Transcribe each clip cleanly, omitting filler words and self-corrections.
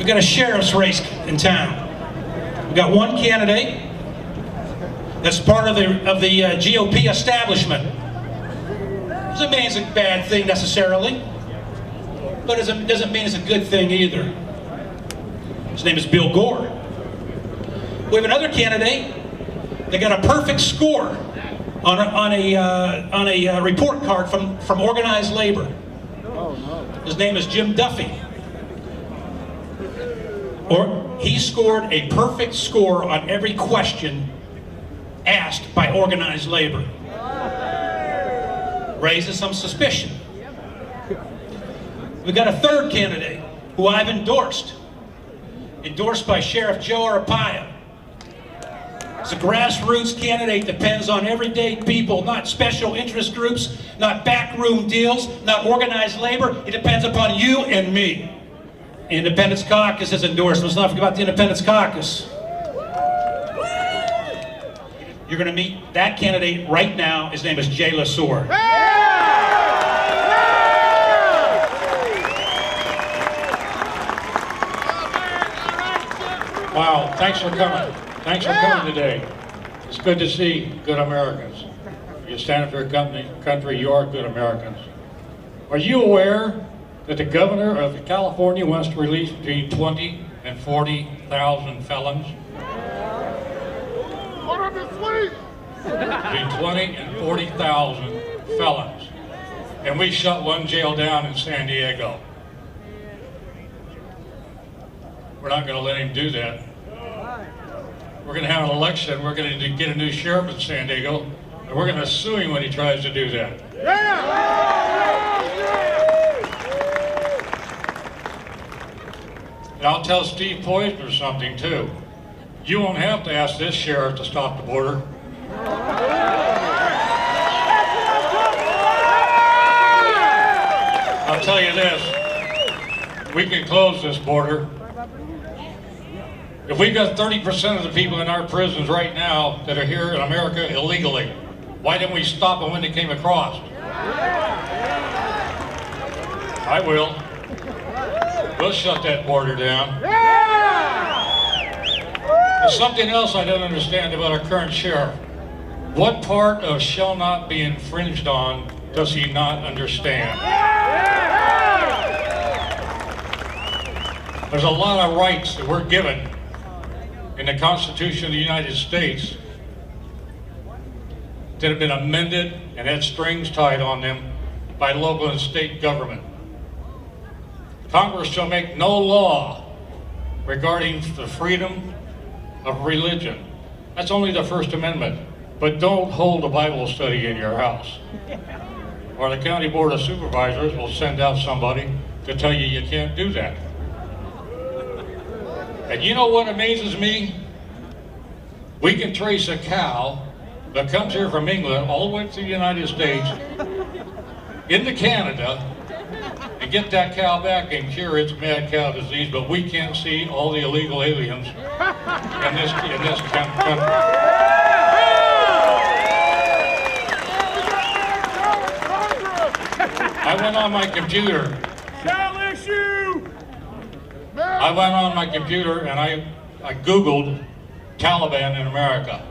got a sheriff's race in town. We've got one candidate that's part of the GOP establishment. Doesn't mean it's a bad thing necessarily, but it doesn't mean it's a good thing either. His name is Bill Gore. We have another candidate that got a perfect score on a report card from organized labor. His name is Jim Duffy. He scored a perfect score on every question asked by organized labor. Raises some suspicion. We've got a third candidate who I've endorsed by Sheriff Joe Arpaio. It's a grassroots candidate that depends on everyday people, not special interest groups, not backroom deals, not organized labor. It depends upon you and me. Independence Caucus has endorsed. Let's not forget about the Independence Caucus. You're going to meet that candidate right now. His name is Jay Lasuer. Wow, thanks for coming. Thanks for coming today. It's good to see good Americans. You stand up for your country, you are good Americans. Are you aware that the governor of California wants to release between 20 and 40,000 felons? Between 20 and 40,000 felons. And we shut one jail down in San Diego. We're not going to let him do that. We're going to have an election. We're going to get a new sheriff in San Diego, and we're going to sue him when he tries to do that. And I'll tell Steve Poizner something too. You won't have to ask this sheriff to stop the border. I'll tell you this, we can close this border. If we've got 30% of the people in our prisons right now that are here in America illegally, why didn't we stop them when they came across? I will. We'll shut that border down. There's something else I don't understand about our current sheriff. What part of shall not be infringed on does he not understand? There's a lot of rights that we're given in the Constitution of the United States that have been amended and had strings tied on them by local and state government. Congress shall make no law regarding the freedom of religion. That's only the First Amendment. But don't hold a Bible study in your house, or the County Board of Supervisors will send out somebody to tell you you can't do that. And you know what amazes me? We can trace a cow that comes here from England all the way to the United States, into Canada, and get that cow back and cure its mad cow disease, but we can't see all the illegal aliens in this country. I went on my computer. I went on my computer and I Googled Taliban in America.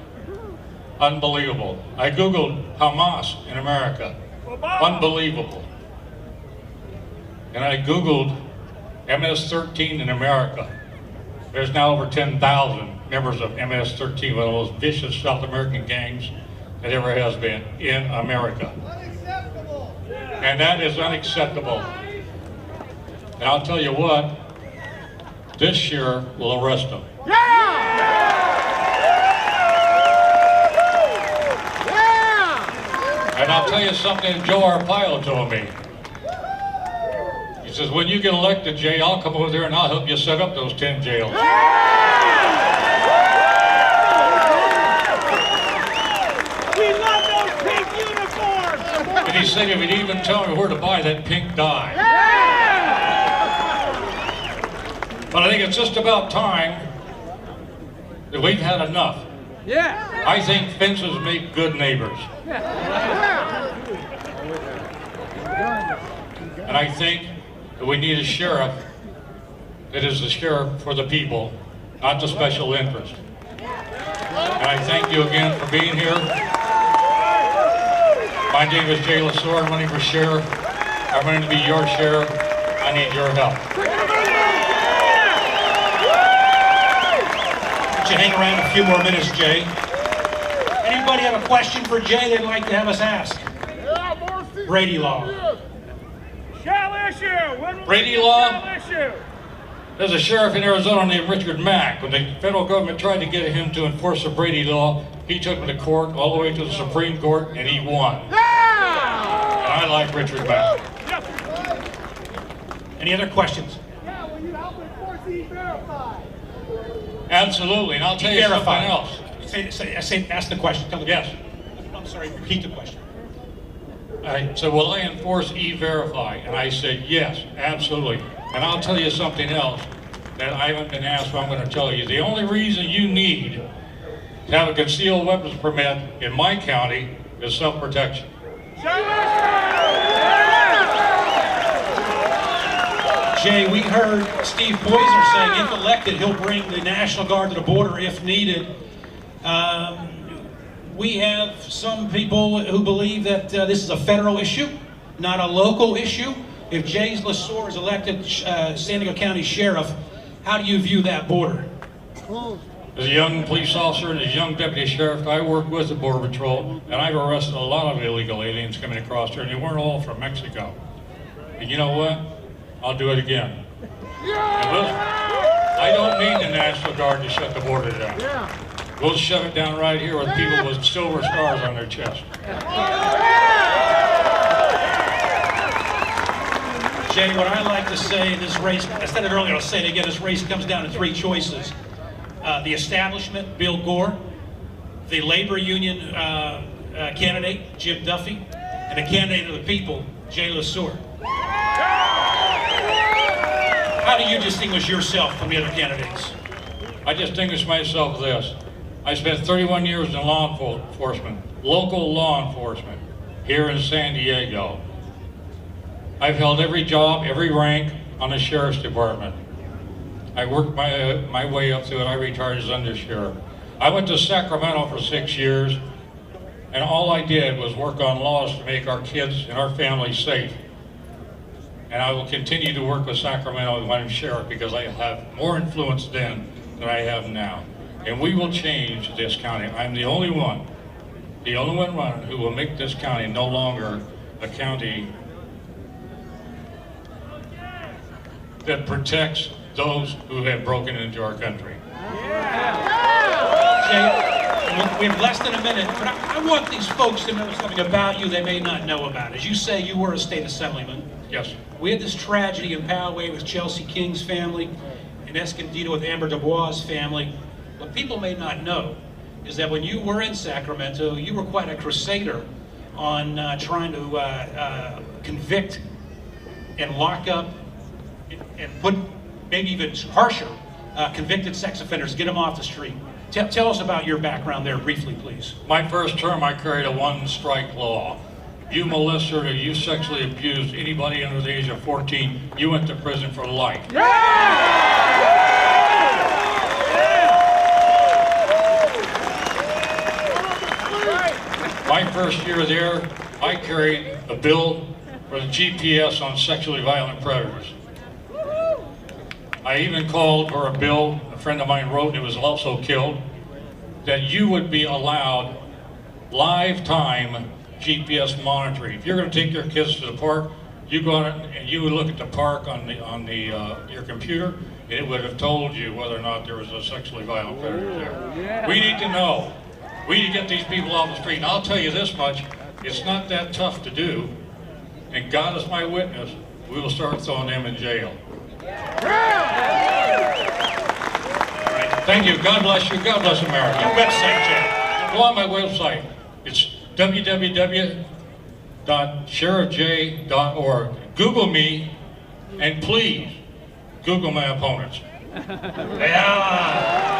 Unbelievable. I Googled Hamas in America. Unbelievable. And I Googled MS-13 in America. There's now over 10,000 members of MS-13, one of the most vicious South American gangs that ever has been in America. Unacceptable. And that is unacceptable. And I'll tell you what, this year will arrest them. And I'll tell you something Joe Arpaio told me. He says, when you get elected, Jay, I'll come over there and I'll help you set up those 10 jails. We love those pink uniforms! And he said he would even tell me where to buy that pink dye. But I think it's just about time that we've had enough. Yeah. I think fences make good neighbors. And I think that we need a sheriff that is the sheriff for the people, not the special interest. And I thank you again for being here. My name is Jay Lasuer. I'm running for sheriff. I'm running to be your sheriff. I need your help. Would you hang around a few more minutes, Jay? Anybody have a question for Jay they'd like to have us ask? Brady law. Shall issue. Brady law? Shall issue. There's a sheriff in Arizona named Richard Mack. When the federal government tried to get him to enforce the Brady law, he took him to court, all the way to the Supreme Court, and he won. And I like Richard Mack. Any other questions? Yeah, will you help enforce E-Verify? Absolutely, and I'll tell you something else. Ask the question. Tell the Yes. I'm sorry, repeat the question. I said, will I enforce E-Verify? And I said, yes, absolutely. And I'll tell you something else that I haven't been asked, but I'm going to tell you. The only reason you need to have a concealed weapons permit in my county is self-protection. Jay, we heard Steve Poizner saying if elected, he'll bring the National Guard to the border if needed. We have some people who believe that this is a federal issue, not a local issue. If Jay Lasuer is elected San Diego County Sheriff, how do you view that border? As a young police officer and as a young deputy sheriff, I worked with the Border Patrol, and I've arrested a lot of illegal aliens coming across here, and they weren't all from Mexico. And you know what? I'll do it again. And I don't need the National Guard to shut the border down. We'll shut it down right here with people with silver stars on their chest. Jay, what I like to say in this race, I said it earlier, I'll say it again, this race comes down to three choices. The establishment, Bill Gore, the labor union candidate, Jim Duffy, and the candidate of the people, Jay Lasuer. How do you distinguish yourself from the other candidates? I distinguish myself with this. I spent 31 years in law enforcement, local law enforcement, here in San Diego. I've held every job, every rank on the Sheriff's Department. I worked my way up to it. I retired as undersheriff. I went to Sacramento for 6 years, and all I did was work on laws to make our kids and our families safe. And I will continue to work with Sacramento when I'm sheriff because I have more influence then than I have now. And we will change this county. I'm the only one running who will make this county no longer a county that protects those who have broken into our country. Jay, we have less than a minute, but I want these folks to know something about you they may not know about. As you say, you were a state assemblyman. Yes. We had this tragedy in Poway with Chelsea King's family, in Escondido with Amber Dubois' family. What people may not know is that when you were in Sacramento, you were quite a crusader on trying to convict and lock up and put maybe even harsher convicted sex offenders, get them off the street. Tell us about your background there briefly, please. My first term, I carried a one-strike law. You molested or you sexually abused anybody under the age of 14, you went to prison for life. My first year there, I carried a bill for the GPS on sexually violent predators. I even called for a bill, a friend of mine wrote, and it was also killed, that you would be allowed lifetime GPS monitoring. If you're going to take your kids to the park, you go out and you would look at the park on your computer, and it would have told you whether or not there was a sexually violent predator there. We need to know. We need to get these people off the street. And I'll tell you this much, it's not that tough to do. And God is my witness, we will start throwing them in jail. Thank you. God bless you. God bless America. Your website, Jay. Go on my website. It's www.sheriffj.org. Google me, and please Google my opponents. Yeah.